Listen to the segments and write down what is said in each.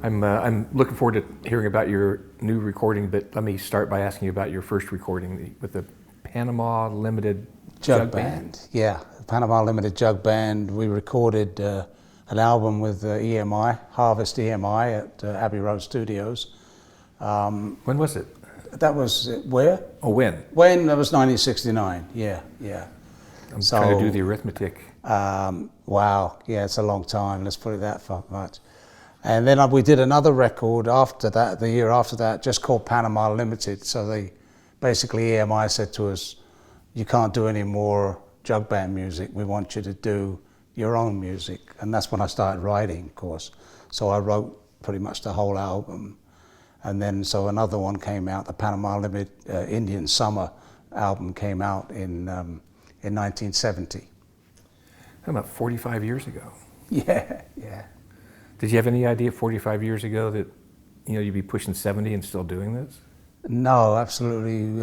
I'm looking forward to hearing about your new recording, but let me start by asking you about your first recording with the Panama Limited Jug Band. Yeah, Panama Limited Jug Band. We recorded an album with EMI, Harvest EMI at Abbey Road Studios. When was it? That was where? Oh, when? When? That was 1969. Yeah. I'm trying to do the arithmetic. Wow, yeah, it's a long time. Let's put it that much. And then we did another record after that, the year after that, just called Panama Limited. So they basically, EMI said to us, you can't do any more jug band music. We want you to do your own music. And that's when I started writing, of course. So I wrote pretty much the whole album. And then so another one came out, the Panama Limited Indian Summer album came out in 1970. About 45 years ago. Yeah. Did you have any idea 45 years ago that you'd be pushing 70 and still doing this? No, absolutely.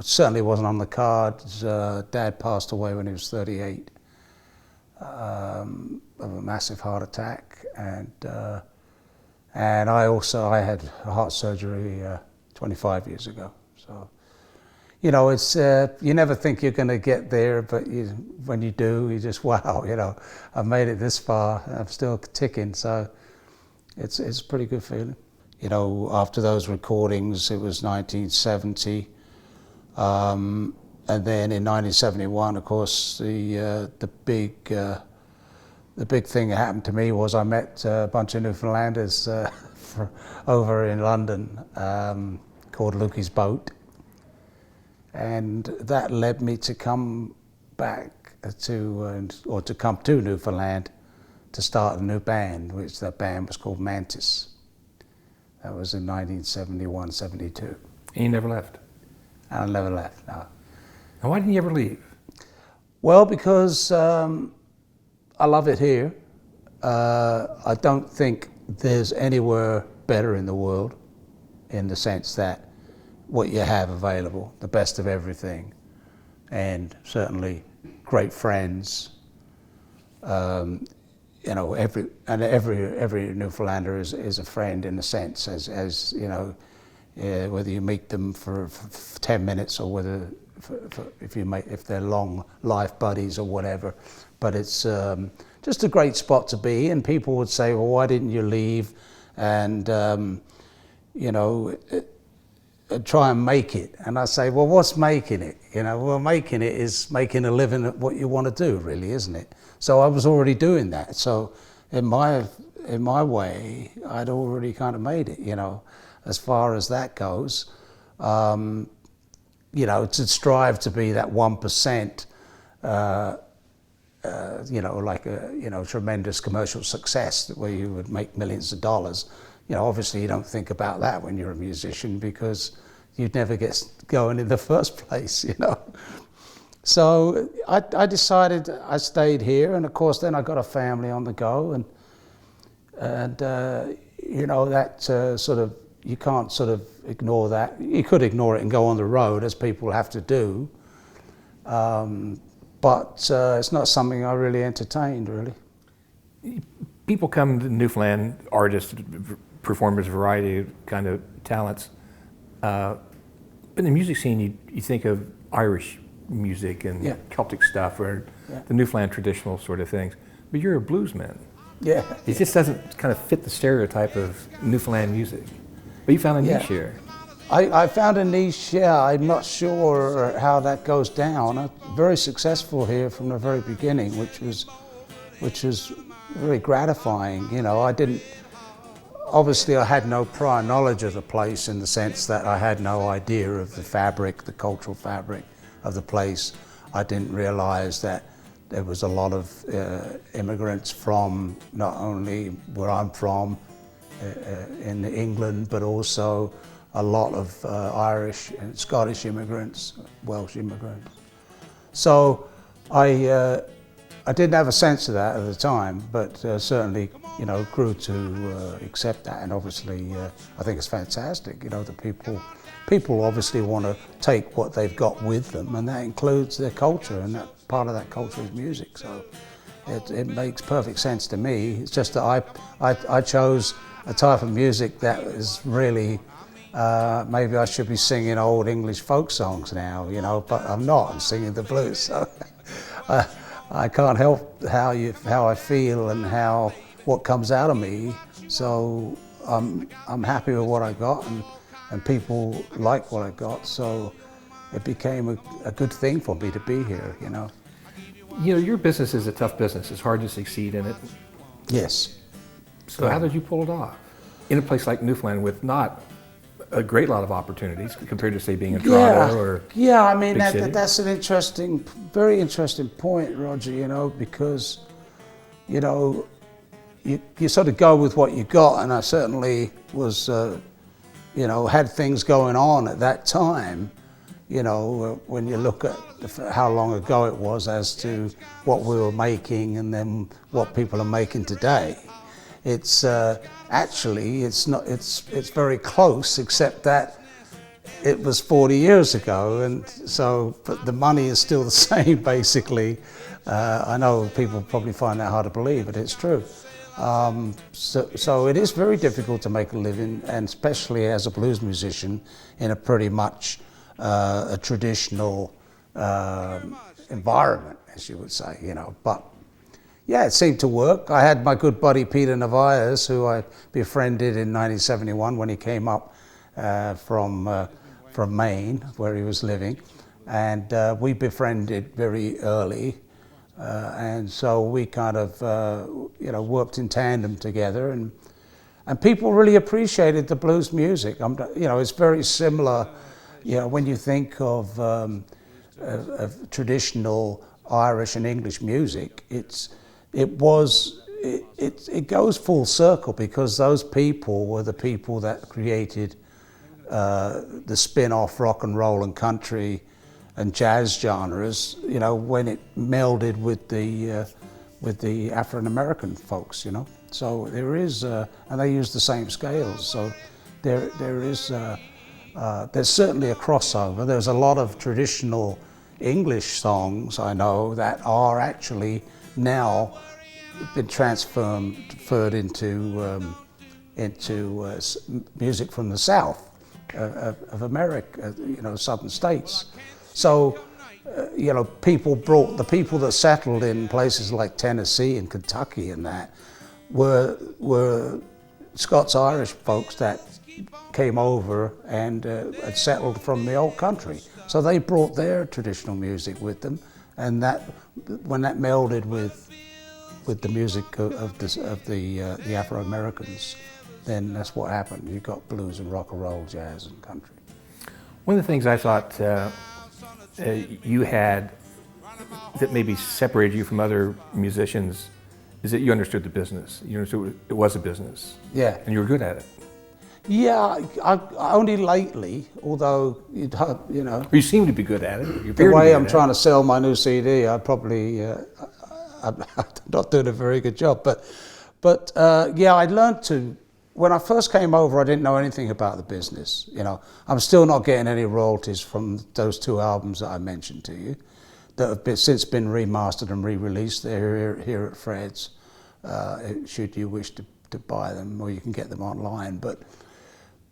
Certainly wasn't on the cards. Dad passed away when he was 38 of a massive heart attack, and I had heart surgery 25 years ago. So, it's you never think you're going to get there, but when you do, you just wow, I've made it this far. I'm still ticking, so it's a pretty good feeling. After those recordings, it was 1970, and then in 1971, of course, the big thing that happened to me was I met a bunch of Newfoundlanders over in London called Lukey's Boat. And that led me to come back to come to Newfoundland to start a new band, which that band was called Mantis. That was in 1971, 72. And you never left? I never left, no. And why didn't you ever leave? Well, because I love it here. I don't think there's anywhere better in the world, in the sense that what you have available, the best of everything, and certainly great friends. Every Newfoundlander is a friend in a sense, as whether you meet them for 10 minutes or whether if they're long life buddies or whatever. But it's just a great spot to be, and people would say, well, why didn't you leave and try and make it? And I say, well, what's making it? Making it is making a living at what you want to do, really, isn't it? So I was already doing that. So in my way, I'd already kind of made it, as far as that goes. To strive to be that 1%, like a tremendous commercial success where you would make millions of dollars. Obviously you don't think about that when you're a musician, because you'd never get going in the first place, So I decided I stayed here, and of course then I got a family on the go, and that sort of, you can't sort of ignore that. You could ignore it and go on the road, as people have to do, but it's not something I really entertained, really. People come to Newfoundland, artists, performers, variety of kind of talents. But in the music scene, you think of Irish music and Celtic stuff, or the Newfoundland traditional sort of things. But you're a bluesman. Yeah. It just doesn't kind of fit the stereotype of Newfoundland music. But you found a niche here. I found a niche, I'm not sure how that goes down. I'm very successful here from the very beginning, which was very gratifying. Obviously I had no prior knowledge of the place, in the sense that I had no idea of the fabric, the cultural fabric of the place. I didn't realize that there was a lot of immigrants from not only where I'm from in England, but also a lot of Irish and Scottish immigrants, Welsh immigrants. So I didn't have a sense of that at the time, but certainly, grew to accept that. And obviously, I think it's fantastic. The people obviously want to take what they've got with them, and that includes their culture, and that part of that culture is music. So it makes perfect sense to me. It's just that I chose a type of music that is really, maybe I should be singing old English folk songs now, you know, but I'm not. I'm singing the blues. So I can't help how I feel and what comes out of me. So I'm happy with what I got, and people like what I got. So it became a good thing for me to be here, you know. You know, your business is a tough business. It's hard to succeed in it. Yes. So how did you pull it off? In a place like Newfoundland with not a great lot of opportunities compared to, say, being in Toronto or yeah, I mean, big city? that's an very interesting point, Roger, you know, because, you know, you sort of go with what you got, and I certainly was, you know, had things going on at that time, you know, when you look at how long ago it was as to what we were making and then what people are making today. It's actually, it's very close, except that it was 40 years ago, and so, but the money is still the same, basically. I know people probably find that hard to believe, but it's true. So it is very difficult to make a living, and especially as a blues musician in a pretty much a traditional environment, as you would say, you know. But yeah, it seemed to work. I had my good buddy Peter Narvaez, who I befriended in 1971 when he came up from Maine, where he was living, and we befriended very early. And so we kind of, you know, worked in tandem together, and people really appreciated the blues music. You know, it's very similar, you know, when you think of traditional Irish and English music. It goes full circle, because those people were the people that created the spin-off rock and roll and country and jazz genres, you know, when it melded with the African-American folks, you know. So there is, and they use the same scales, so there's certainly a crossover. There's a lot of traditional English songs, I know, that are actually now been transferred into music from the South of America, you know, southern states. So, you know, the people that settled in places like Tennessee and Kentucky and that were Scots-Irish folks that came over and had settled from the old country. So they brought their traditional music with them, and when that melded with the music of the Afro-Americans, then that's what happened. You got blues and rock and roll, jazz and country. One of the things I thought you had that maybe separated you from other musicians is that you understood the business. You understood it was a business. Yeah. And you were good at it. Yeah, I only lately, although, you know. You seem to be good at it. The way I'm trying to sell my new CD, I probably, I'm not doing a very good job. But yeah, I learned to, when I first came over, I didn't know anything about the business. You know, I'm still not getting any royalties from those 2 albums that I mentioned to you, that have since been remastered and re-released. They're here at Fred's, should you wish to buy them, or you can get them online.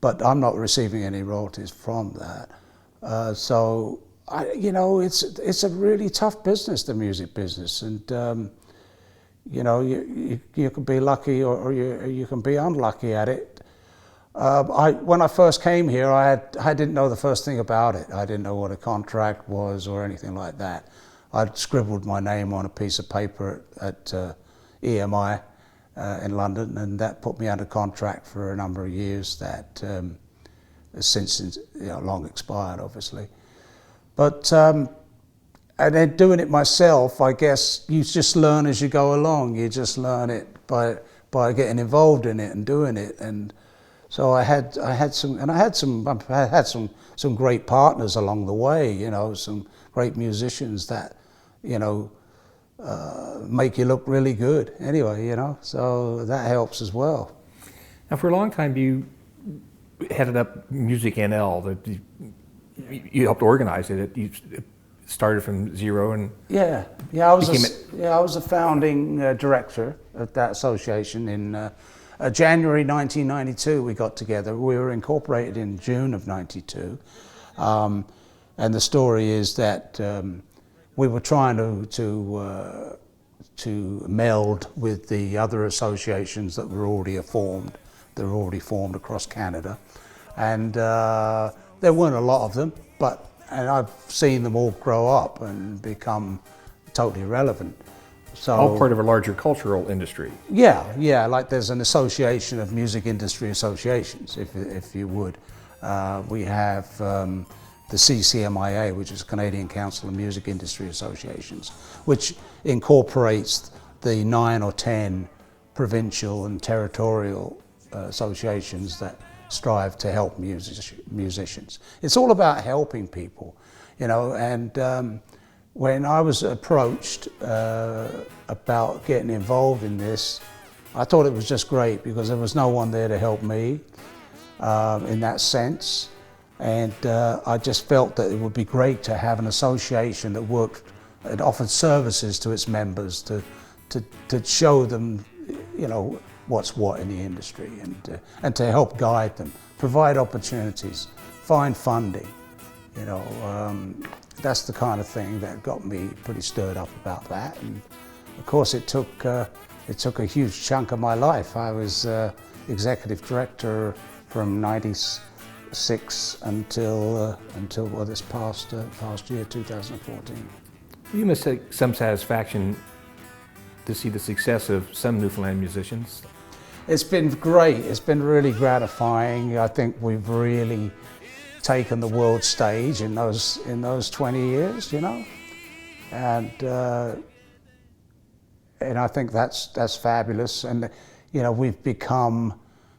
But I'm not receiving any royalties from that. So, you know, it's a really tough business, the music business, and you know, you can be lucky or you can be unlucky at it. When I first came here, I didn't know the first thing about it. I didn't know what a contract was or anything like that. I'd scribbled my name on a piece of paper at EMI in London, and that put me under contract for a number of years that has since, you know, long expired, obviously. But and then doing it myself, I guess you just learn as you go along. You just learn it by getting involved in it and doing it. And so I had some great partners along the way. You know, some great musicians that, you know, make you look really good. Anyway, you know, so that helps as well. Now, for a long time, you headed up Music NL. You helped organize it. You started from zero, and I was a founding director of that association in January 1992 we got together. We were incorporated in June of 92. And the story is that we were trying to meld with the other associations that were already formed. They were already formed across Canada. And there weren't a lot of them, and I've seen them all grow up and become totally irrelevant. So, all part of a larger cultural industry. Yeah, like there's an association of music industry associations, if you would. We have the CCMIA, which is Canadian Council of Music Industry Associations, which incorporates the 9 or 10 provincial and territorial associations that strive to help musicians. It's all about helping people, and when I was approached about getting involved in this, I thought it was just great because there was no one there to help me in that sense. And I just felt that it would be great to have an association that worked and offered services to its members to show them, what's what in the industry and to help guide them, provide opportunities, find funding. That's the kind of thing that got me pretty stirred up about that. And of course, it took a huge chunk of my life. I was executive director from '96 until this past year, 2014. You must take some satisfaction to see the success of some Newfoundland musicians. It's been great. It's been really gratifying. I think we've really taken the world stage in those 20 years, and I think that's fabulous. And we've become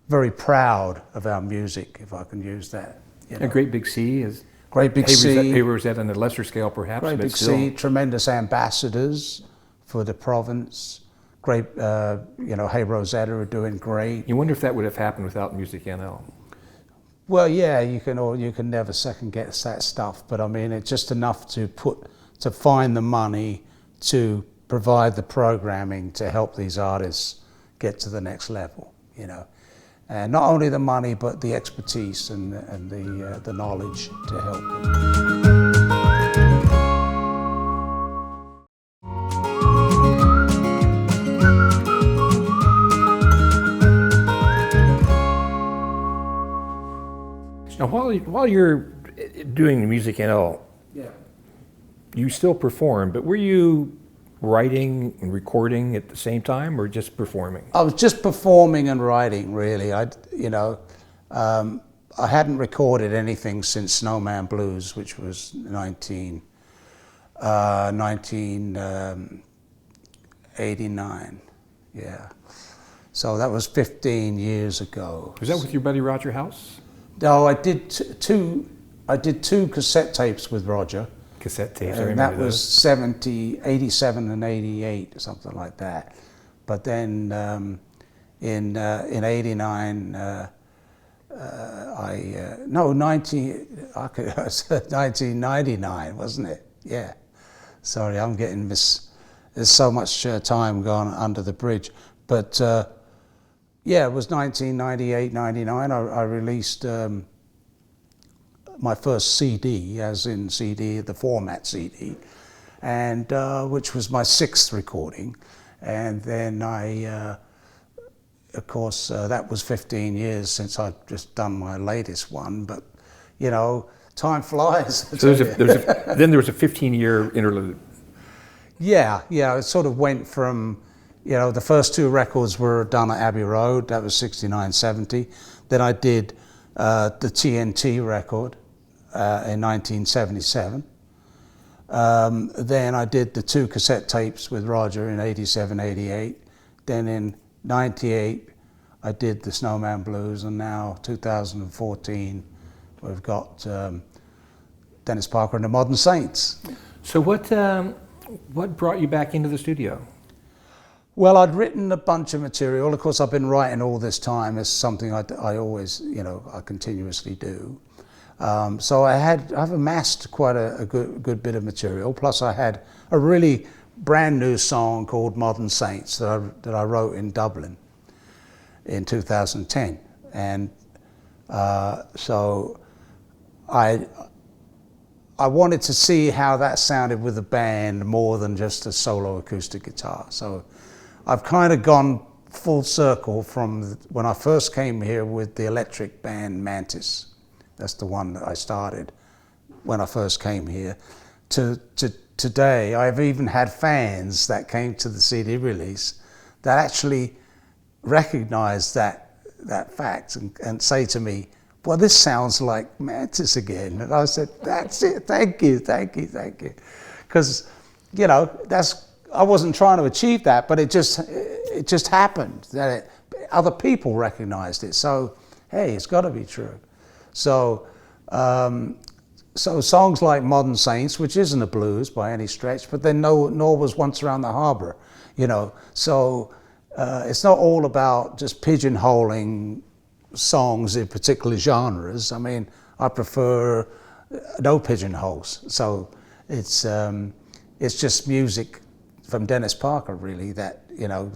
very proud of our music, if I can use that. A Great Big C is Great Big C. Hey Rosette on a lesser scale, perhaps. Great Big C, tremendous ambassadors for the province. Great, Hey Rosetta are doing great. You wonder if that would have happened without Music NL. Well, yeah, you can never second guess that stuff, but I mean, it's just enough to find the money to provide the programming to help these artists get to the next level, And not only the money, but the expertise and the knowledge to help them. Now, while you're doing the Music NL, you still perform, but were you writing and recording at the same time, or just performing? I was just performing and writing, really. I hadn't recorded anything since Snowman Blues, which was 1989. Yeah. So that was 15 years ago. Was that with your buddy Roger House? No, I did two cassette tapes with Roger. Cassette tapes, I and remember that was those. 87 and 88 or something like that. But then in 89, 1999, wasn't it? Yeah. Sorry, I'm getting there's so much time gone under the bridge. But yeah, it was 1998, 99. I released my first CD, as in CD, the format CD, and which was my 6th recording. And then of course, that was 15 years since I'd just done my latest one, but time flies. So then there was a 15-year interlude. Yeah, it sort of went from, the first 2 records were done at Abbey Road, that was 69, 70. Then I did the TNT record in 1977. Then I did the 2 cassette tapes with Roger in 87, 88. Then in 98, I did the Snowman Blues, and now 2014, we've got Denis Parker and the Modern Saints. So what brought you back into the studio? Well, I'd written a bunch of material. Of course, I've been writing all this time. It's something I always, I continuously do. So I've amassed quite a good bit of material. Plus, I had a really brand new song called Modern Saints that I wrote in Dublin in 2010, and so I wanted to see how that sounded with a band more than just a solo acoustic guitar. So I've kind of gone full circle from when I first came here with the electric band Mantis. That's the one that I started when I first came here, to today. I've even had fans that came to the CD release that actually recognized that fact and say to me, well, this sounds like Mantis again. And I said, that's it, thank you. Because, you know, I wasn't trying to achieve that, but it just happened that other people recognized it. So, hey, it's got to be true. So, so songs like Modern Saints, which isn't a blues by any stretch, but then nor was Once Around the Harbor, you know. So it's not all about just pigeonholing songs in particular genres. I mean, I prefer no pigeonholes. So it's just music from Denis Parker, really, that, you know,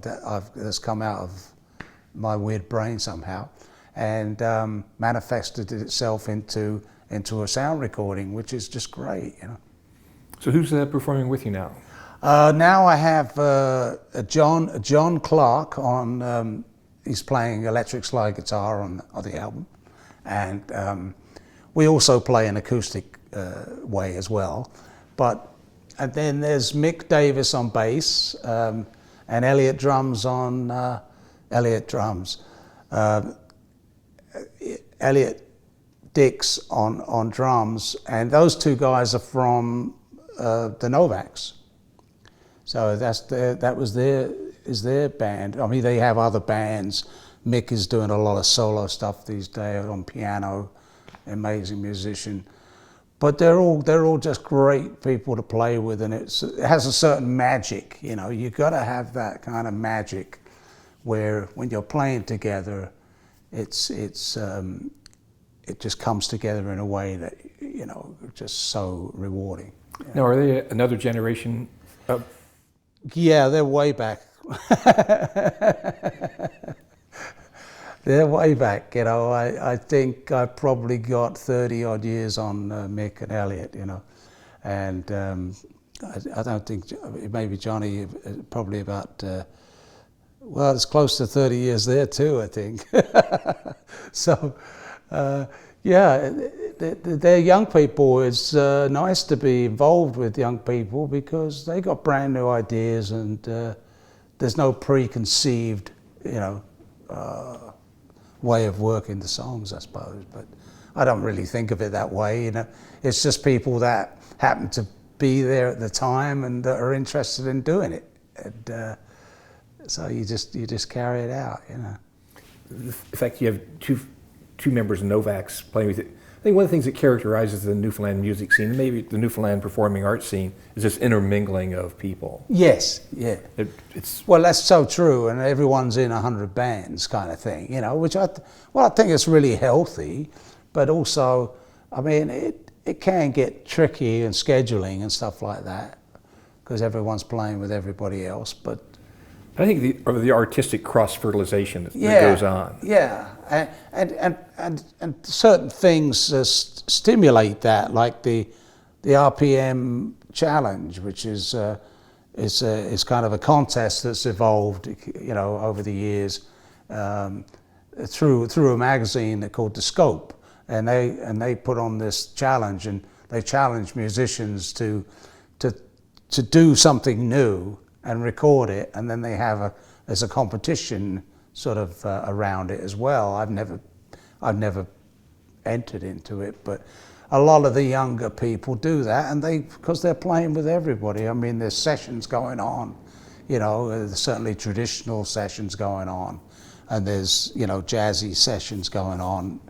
that's come out of my weird brain somehow, and manifested itself into a sound recording, which is just great, you know. So who's performing with you now? Now I have John Clark on. He's playing electric slide guitar on the album, and we also play an acoustic way as well. And then there's Mick Davis on bass, and Elliot Drums on Elliot Dix on drums, and those two guys are from the Novaks. So that was their band. I mean, they have other bands. Mick is doing a lot of solo stuff these days on piano, amazing musician. But they're all just great people to play with, and it has a certain magic. You know, you got to have that kind of magic, where when you're playing together, it just comes together in a way that, you know, just so rewarding. Yeah. Now, are they another generation of? Yeah, they're way back. They're way back, you know. I think I probably got 30 odd years on Mick and Elliot, you know, and I don't think, maybe Johnny, probably about, well, it's close to 30 years there too, I think. So, yeah, they're young people. It's nice to be involved with young people because they got brand new ideas, and there's no preconceived, you know, way of working the songs, I suppose. But I don't really think of it that way, you know. It's just people that happen to be there at the time and that are interested in doing it, and so you just carry it out, you know. The fact you have two members of Novaks playing with it. I think one of the things that characterizes the Newfoundland music scene, maybe the Newfoundland performing arts scene, is this intermingling of people. Yes, yeah. It's well, that's so true, and everyone's in 100 bands kind of thing, you know, which I think it's really healthy, but also, I mean, it can get tricky in scheduling and stuff like that, because everyone's playing with everybody else, but I think the artistic cross-fertilization that goes on. Yeah, and certain things stimulate that, like the RPM challenge, which is kind of a contest that's evolved, you know, over the years through a magazine called The Scope, and they put on this challenge, and they challenge musicians to do something new and record it, and then they have there's a competition sort of around it as well. I've never entered into it, but a lot of the younger people do that, and because they're playing with everybody. I mean, there's sessions going on, you know, there's certainly traditional sessions going on, and there's, you know, jazzy sessions going on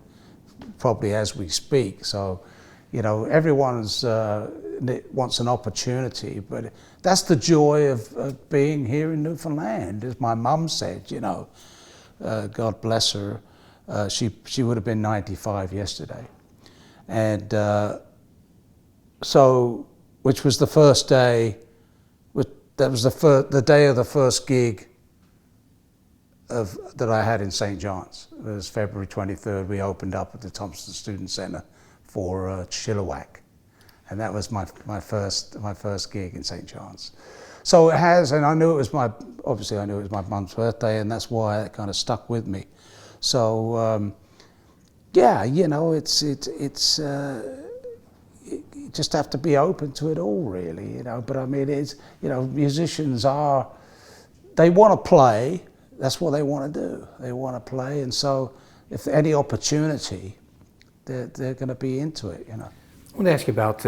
probably as we speak. So, you know, everyone's wants an opportunity, but that's the joy of being here in Newfoundland. As my mum said, you know, God bless her, she would have been 95 yesterday, and so, which was the first day, that was the day of the first gig that I had in St. John's. It was February 23rd. We opened up at the Thompson Student Center for Chilliwack, and that was my first gig in St. John's. So it has, and I knew it was obviously I knew it was my mum's birthday, and that's why it kind of stuck with me. So yeah, you know, it's you just have to be open to it all, really, you know. But I mean, it's, you know, musicians they want to play. That's what they want to do. They want to play, and so if any opportunity, they're going to be into it, you know. I want to ask you about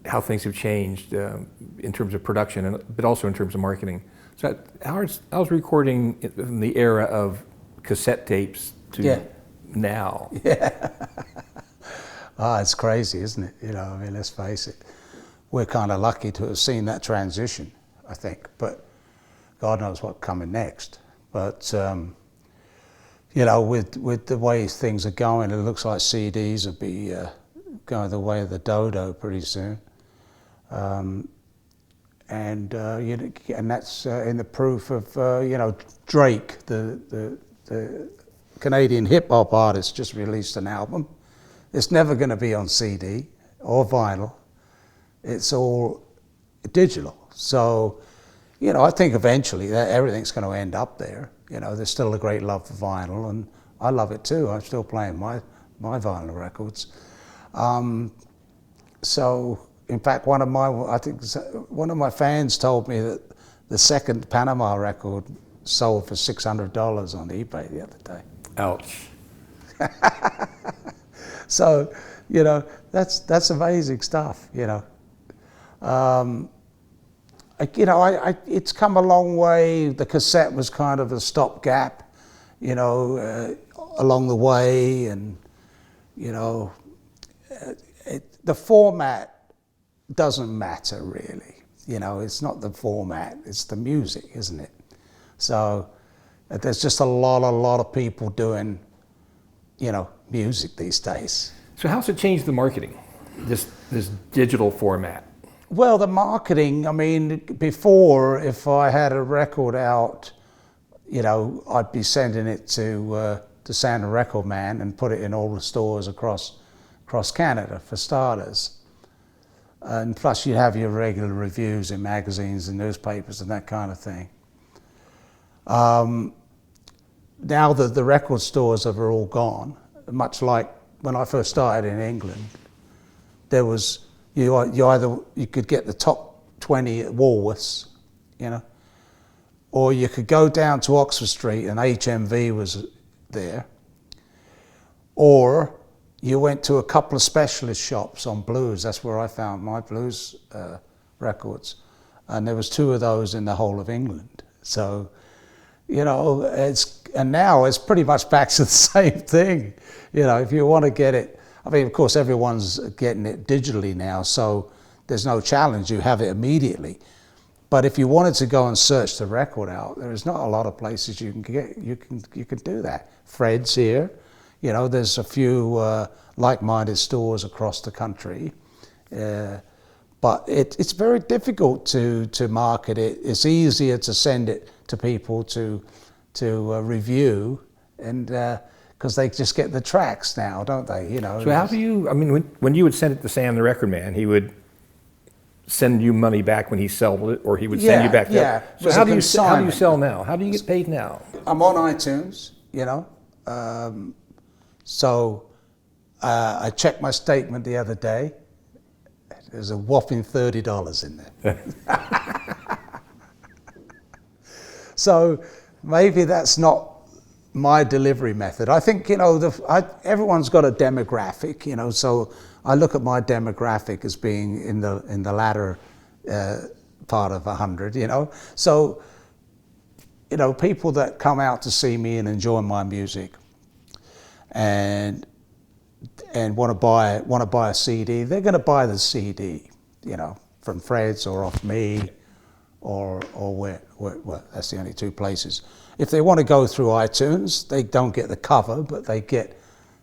how things have changed in terms of production, but also in terms of marketing. So how's recording in the era of cassette tapes to now? Yeah. It's crazy, isn't it? You know, I mean, let's face it. We're kind of lucky to have seen that transition, I think. But God knows what's coming next. But you know, with the way things are going, it looks like CDs will be going the way of the dodo pretty soon. And you know, and that's in the proof of you know, Drake, the Canadian hip hop artist, just released an album. It's never going to be on CD or vinyl. It's all digital. So, you know, I think eventually that everything's going to end up there. You know, there's still a great love for vinyl, and I love it too. I'm still playing my vinyl records. So, in fact, one of my fans told me that the second Panama record sold for $600 on eBay the other day. Ouch. So, you know, that's amazing stuff, you know. You know, it's come a long way. The cassette was kind of a stopgap, you know, along the way, and, you know, the format doesn't matter really. You know, it's not the format, it's the music, isn't it? So there's just a lot of people doing, you know, music these days. So how's it changed the marketing, this digital format? Well, the marketing, I mean, before, if I had a record out, you know, I'd be sending it to Sound & Record Man and put it in all the stores across Canada, for starters. And plus you'd have your regular reviews in magazines and newspapers and that kind of thing. Now that the record stores are all gone, much like when I first started in England, there was, you could get the top 20 at Woolworths, you know, or you could go down to Oxford Street and HMV was there, or you went to a couple of specialist shops on blues. That's where I found my blues records, and there was 2 of those in the whole of England. So, you know, and now it's pretty much back to the same thing. You know, if you want to get it, I mean, of course, everyone's getting it digitally now, so there's no challenge. You have it immediately. But if you wanted to go and search the record out, there is not a lot of places you can get. You can do that. Fred's here. You know, there's a few like-minded stores across the country. But it's very difficult to market it. It's easier to send it to people to review, and because they just get the tracks now, don't they? You know. So how do you? I mean, when you would send it to Sam the Record Man, he would send you money back when he sold it, or he would send you back. Yeah. So how do you sell now? How do you get paid now? I'm on iTunes. You know. So I checked my statement the other day. There's a whopping $30 in there. So maybe that's not my delivery method. I think, you know, everyone's got a demographic, you know, so I look at my demographic as being in the latter part of 100, you know. So, you know, people that come out to see me and enjoy my music and want to buy a CD, they're going to buy the CD, you know, from Fred's or off me, or where that's the only 2 places. If they want to go through iTunes, they don't get the cover, but they get,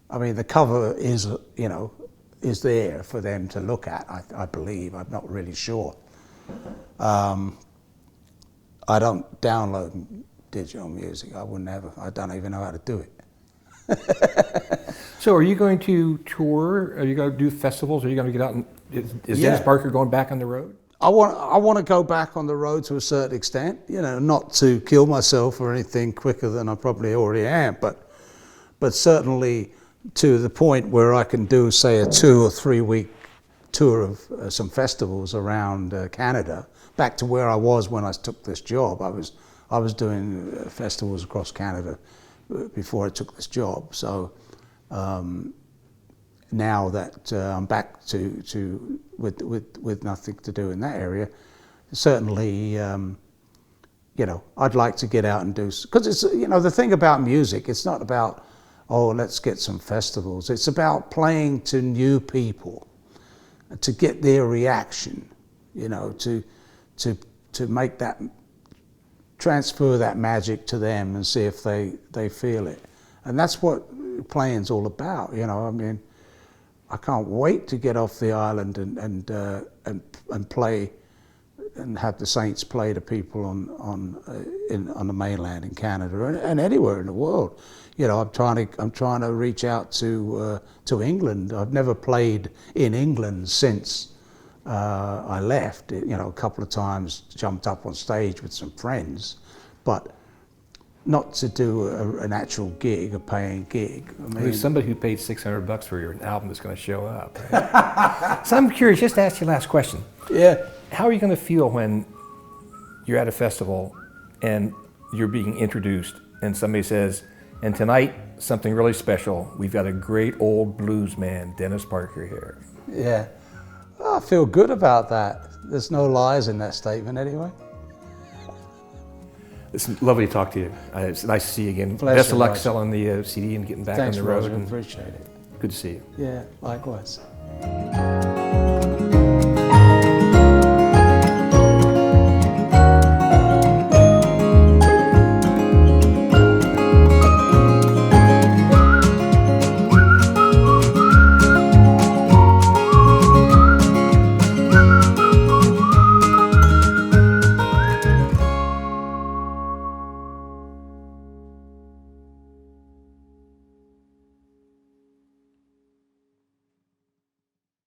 I mean, the cover is, you know, is there for them to look at, I believe. I'm not really sure. I don't download digital music. I would never. I don't even know how to do it. So are you going to tour? Are you going to do festivals? Are you going to get out and, is Denis Parker going back on the road? I want to go back on the road to a certain extent, you know, not to kill myself or anything quicker than I probably already am, but certainly to the point where I can do, say, a 2 or 3 week tour of some festivals around Canada, back to where I was when I took this job. I was doing festivals across Canada before I took this job. So now that I'm back to with nothing to do in that area, certainly, you know, I'd like to get out and do, because it's, you know, the thing about music, it's not about, oh, let's get some festivals. It's about playing to new people, to get their reaction, you know, to make that, transfer that magic to them and see if they feel it. And that's what playing's all about, you know. I mean, I can't wait to get off the island and play and have the Saints play to people on the mainland in Canada and anywhere in the world. You know, I'm trying to reach out to England. I've never played in England since I left. You know, a couple of times jumped up on stage with some friends, but not to do an actual gig, a paying gig. I mean, There's somebody who paid $600 for your album that's going to show up. Right? So I'm curious, just to ask you last question. yeah. How are you going to feel when you're at a festival and you're being introduced and somebody says, and tonight, something really special, we've got a great old blues man, Denis Parker here. Yeah. I feel good about that. There's no lies in that statement anyway. It's lovely to talk to you. It's nice to see you again. Pleasure, Best of luck Roger. selling the CD and getting back Thanks, on the road. Roger. And Appreciate it. good to see you. Yeah, likewise.